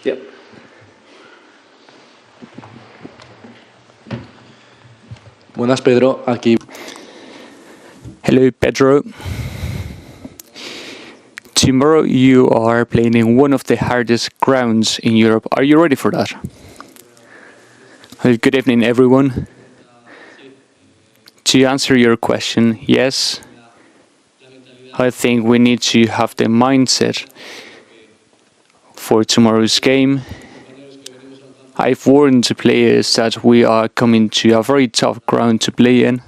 Yep. Buenas, Pedro. Aquí. Hello, Pedro. Tomorrow you are playing in one of the hardest grounds in Europe. Are you ready for that? Well, good evening, everyone. To answer your question, yes. I think we need to have the mindset for tomorrow's game. I've warned the players that we are coming to a very tough ground to play in.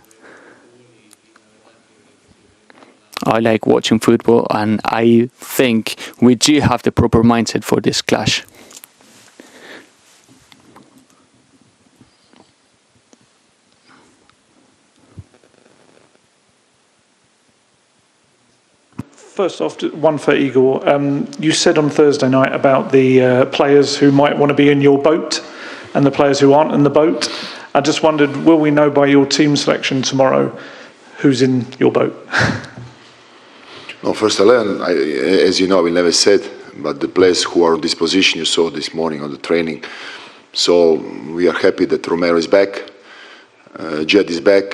I like watching football, and I think we do have the proper mindset for this clash. First off, one for Igor. You said on Thursday night about the players who might want to be in your boat and the players who aren't in the boat. I just wondered, will we know by your team selection tomorrow who's in your boat? No, first as you know, we never said, but the players who are in this position you saw this morning on the training. So we are happy that Romero is back, Jed is back,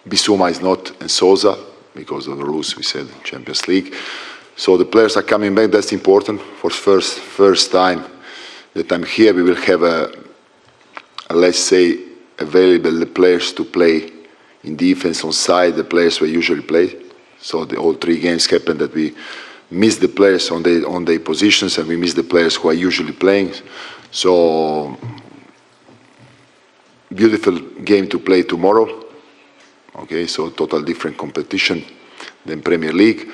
Bissouma is not, and Souza, because of the rules we said, Champions League. So the players are coming back, that's important. For first time that I'm here, we will have let's say, available the players to play in defense on side, the players we usually play. So all 3 games happened that we miss the players on their positions, and we miss the players who are usually playing. So beautiful game to play tomorrow. Okay, so total different competition than Premier League.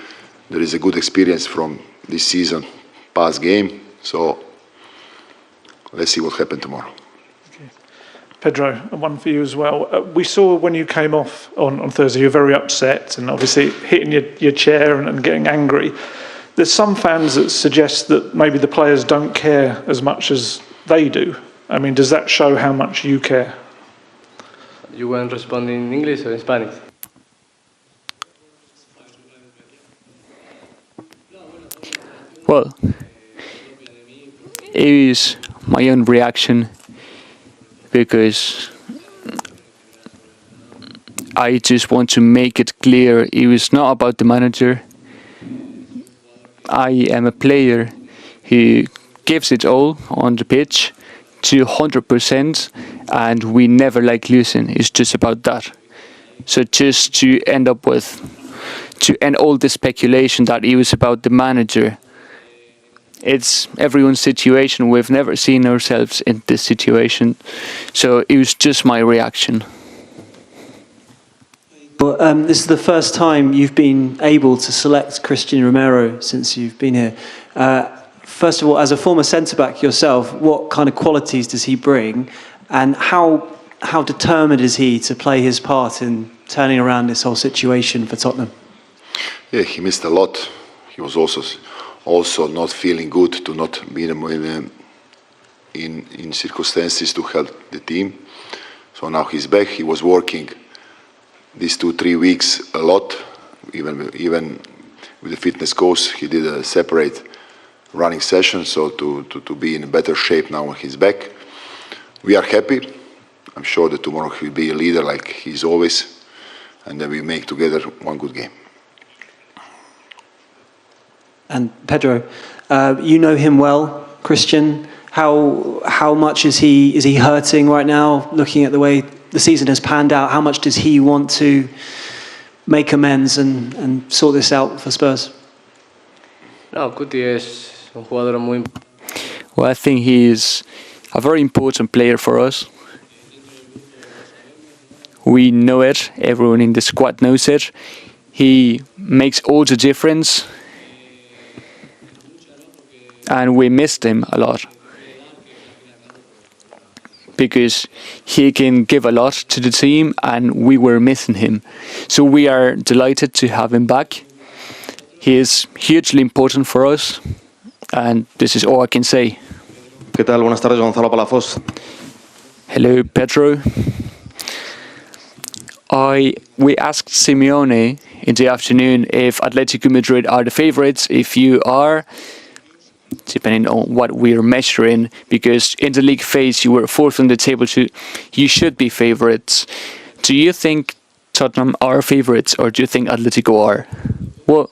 There is a good experience from this season, past game. So let's see what happens tomorrow. Okay. Pedro, one for you as well. We saw when you came off on Thursday, you're very upset and obviously hitting your chair and getting angry. There's some fans that suggest that maybe the players don't care as much as they do. I mean, does that show how much you care? You want to respond in English or in Spanish? Well, it is my own reaction because I just want to make it clear it was not about the manager. I am a player who gives it all on the pitch to 100%, and we never like losing. It's just about that. So just to end all the speculation that it was about the manager, it's everyone's situation. We've never seen ourselves in this situation. So it was just my reaction. Well, this is the first time you've been able to select Christian Romero since you've been here. First of all, as a former centre-back yourself, what kind of qualities does he bring, and how determined is he to play his part in turning around this whole situation for Tottenham? Yeah, he missed a lot. He was also not feeling good to not be in circumstances to help the team. So now he's back. He was working these 2-3 weeks a lot. Even with the fitness coach, he did a separate running session, so to be in better shape now when he's back. We are happy. I'm sure that tomorrow he'll be a leader like he's always, and then we make together one good game. And Pedro, you know him well, Christian. How much is he hurting right now? Looking at the way the season has panned out, how much does he want to make amends and sort this out for Spurs? No, Cuti es un jugador muy. Well, I think he is a very important player for us. We know it. Everyone in the squad knows it. He makes all the difference. And we missed him a lot. Because he can give a lot to the team and we were missing him. So we are delighted to have him back. He is hugely important for us. And this is all I can say. ¿Qué tal? Buenas tardes, Gonzalo Palafox. Hello, Pedro. We asked Simeone in the afternoon if Atletico Madrid are the favourites. If you are, depending on what we're measuring, because in the league phase you were fourth on the table, so you should be favourites. Do you think Tottenham are favourites, or do you think Atletico are? Well,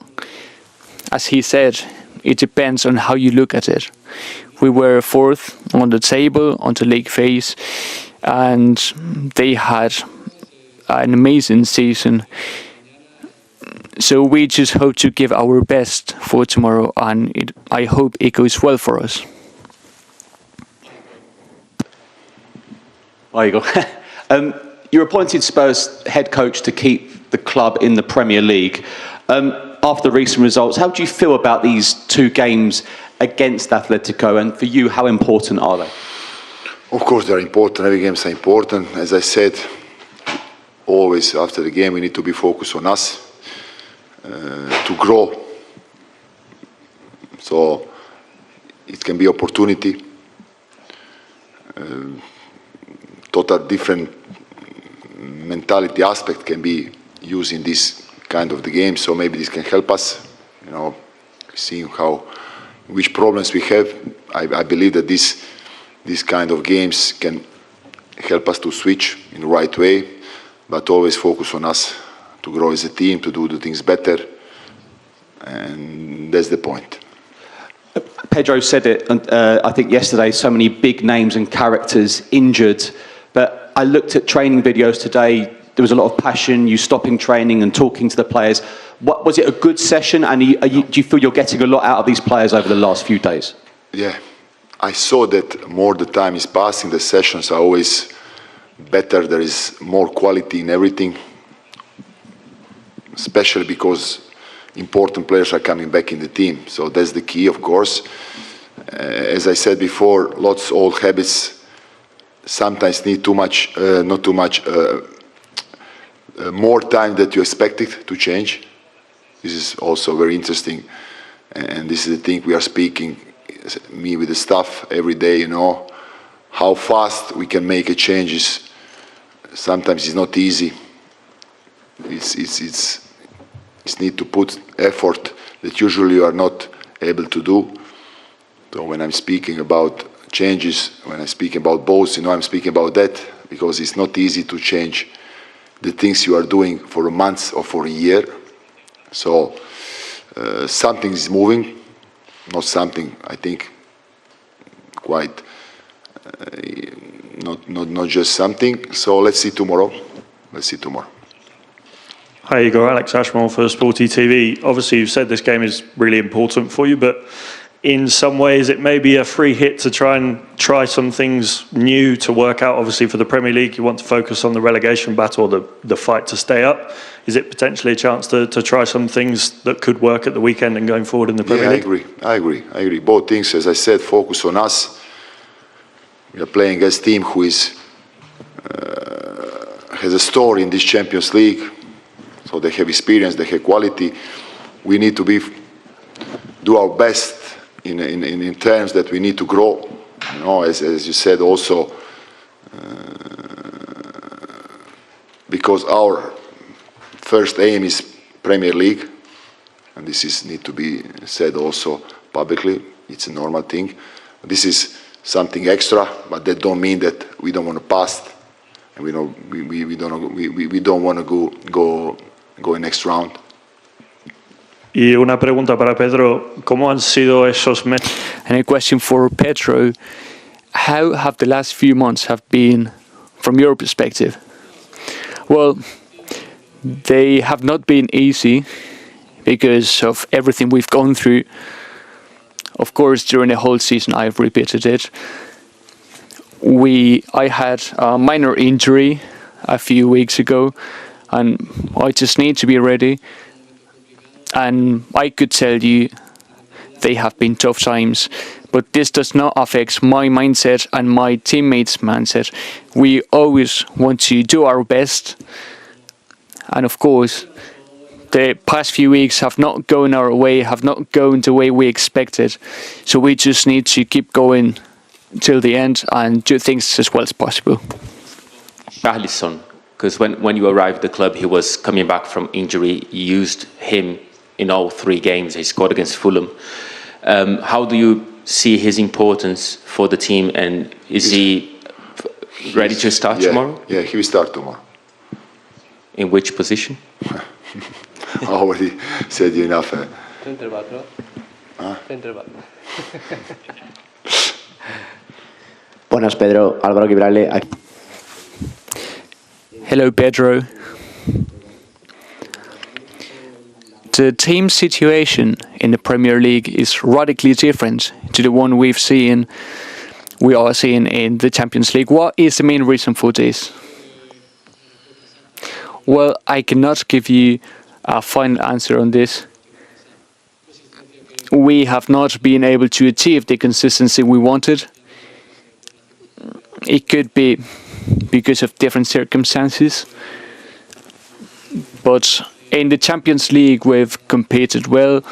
as he said, it depends on how you look at it. We were fourth on the table on the league phase, and they had an amazing season. So we just hope to give our best for tomorrow, and I hope it goes well for us. Hi, Igor. You're appointed Spurs head coach to keep the club in the Premier League. After the recent results, how do you feel about these two games against Atletico, and for you, how important are they? Of course, they're important. Every game is important. As I said, always after the game, we need to be focused on us to grow. So it can be opportunity, total different mentality aspect can be used in this kind of the game. So maybe this can help us, seeing which problems we have. I believe that this kind of games can help us to switch in the right way, but always focus on us to grow as a team, to do the things better, and that's the point. Pedro said it, I think yesterday, so many big names and characters injured, but I looked at training videos today, there was a lot of passion, you stopping training and talking to the players. Was it a good session, and do you feel you're getting a lot out of these players over the last few days? Yeah, I saw that more the time is passing, the sessions are always better, there is more quality in everything, especially because important players are coming back in the team. So that's the key, of course. As I said before, lots of old habits sometimes need more time than you expected to change. This is also very interesting. And this is the thing we are speaking, me with the staff every day, how fast we can make a changes. Sometimes it's not easy. It's need to put effort that usually you are not able to do. So when I'm speaking about changes, when I'm speaking about both, I'm speaking about that because it's not easy to change the things you are doing for a month or for a year. So something is moving, not something, I think, quite, not just something. So let's see tomorrow. Hi Igor, Alex Ashmore for Sporty TV. Obviously you've said this game is really important for you, but in some ways it may be a free hit to try some things new to work out. Obviously for the Premier League you want to focus on the relegation battle, the fight to stay up. Is it potentially a chance to try some things that could work at the weekend and going forward in the Premier League? I agree. Both things, as I said, focus on us. We are playing against a team who has a story in this Champions League. So they have experience, they have quality. We need to do our best in terms that we need to grow. As you said also, because our first aim is Premier League, and this need to be said also publicly. It's a normal thing. This is something extra, but that don't mean that we don't want to pass, and we don't want to go in next round. Y una pregunta para Pedro, ¿cómo han sido esos meses? And a question for Pedro, how have the last few months have been from your perspective? Well, they have not been easy because of everything we've gone through. Of course, during the whole season, I've repeated it. I had a minor injury a few weeks ago, and I just need to be ready. And I could tell you they have been tough times, but this does not affect my mindset and my teammates' mindset. We always want to do our best, and of course the past few weeks have not gone our way, have not gone the way we expected, so we just need to keep going till the end and do things as well as possible. Alisson, because when you arrived at the club, he was coming back from injury. You used him in all 3 games. He scored against Fulham. How do you see his importance for the team, and is he ready to start tomorrow? Yeah, he will start tomorrow. In which position? I already said you enough. Center back, no? Center back. Buenas, Pedro. Álvaro Gibrale. Hello, Pedro. The team situation in the Premier League is radically different to the one we are seeing in the Champions League. What is the main reason for this? Well, I cannot give you a final answer on this. We have not been able to achieve the consistency we wanted. It could be because of different circumstances, but in the Champions League we've competed well,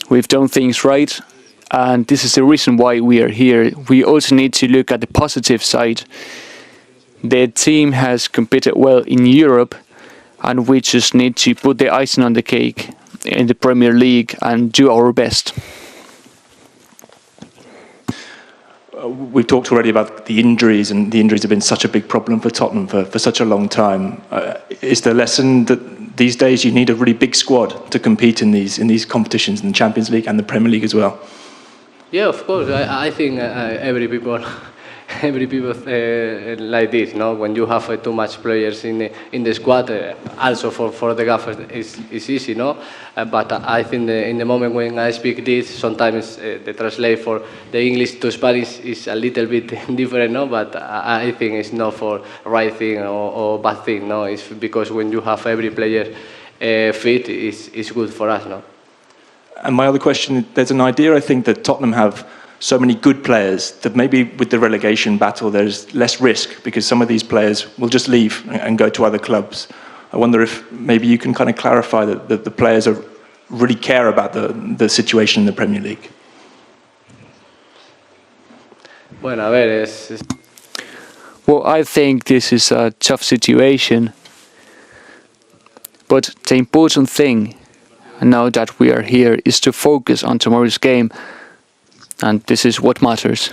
we've done things right, and this is the reason why we are here. We also need to look at the positive side. The team has competed well in Europe, and we just need to put the icing on the cake in the Premier League and do our best. We've talked already about the injuries, and the injuries have been such a big problem for Tottenham for such a long time. Is the lesson that these days you need a really big squad to compete in these competitions, in the Champions League and the Premier League as well? Yeah, of course. I think every people like this, no? When you have too much players in the squad, also for the gaffers it's easy, no? But I think in the moment when I speak this, sometimes the translate for the English to Spanish is a little bit different, no? But I think it's not for right thing or bad thing, no? It's because when you have every player fit, it's good for us, no? And my other question, there's an idea I think that Tottenham have so many good players that maybe with the relegation battle there's less risk because some of these players will just leave and go to other clubs. I wonder if maybe you can kind of clarify that the players really care about the situation in the Premier League. Bueno, a ver, Well, I think this is a tough situation, but the important thing now that we are here is to focus on tomorrow's game, and this is what matters.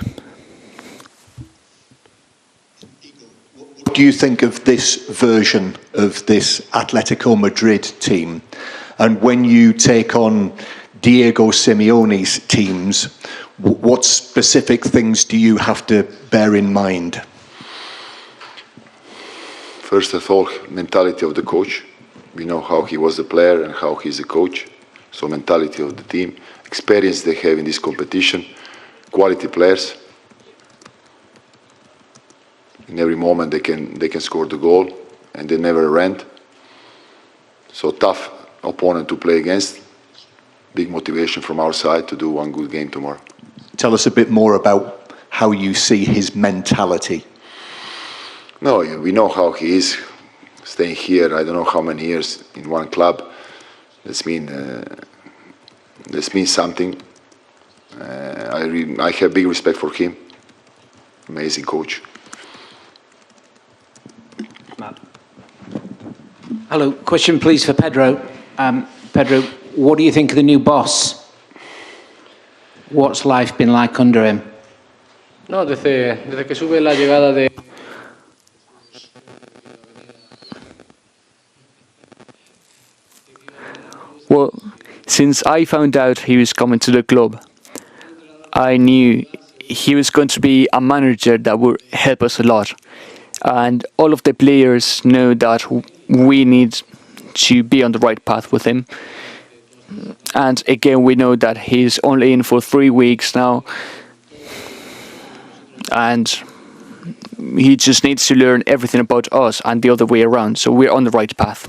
What do you think of this version of this Atletico Madrid team? And when you take on Diego Simeone's teams, what specific things do you have to bear in mind? First of all, mentality of the coach. We know how he was a player and how he's a coach. So mentality of the team, experience they have in this competition, quality players. In every moment they can score the goal, and they never rent. So tough opponent to play against. Big motivation from our side to do one good game tomorrow. Tell us a bit more about how you see his mentality. No, we know how he is. Staying here, I don't know how many years in one club. This means something. I have big respect for him. Amazing coach. Hello, question please for Pedro. Pedro, what do you think of the new boss? What's life been like under him? no, desde que sube la llegada de Well, since I found out he was coming to the club, I knew he was going to be a manager that would help us a lot. And all of the players know that we need to be on the right path with him. And again, we know that he's only in for 3 weeks now. And he just needs to learn everything about us and the other way around. So we're on the right path.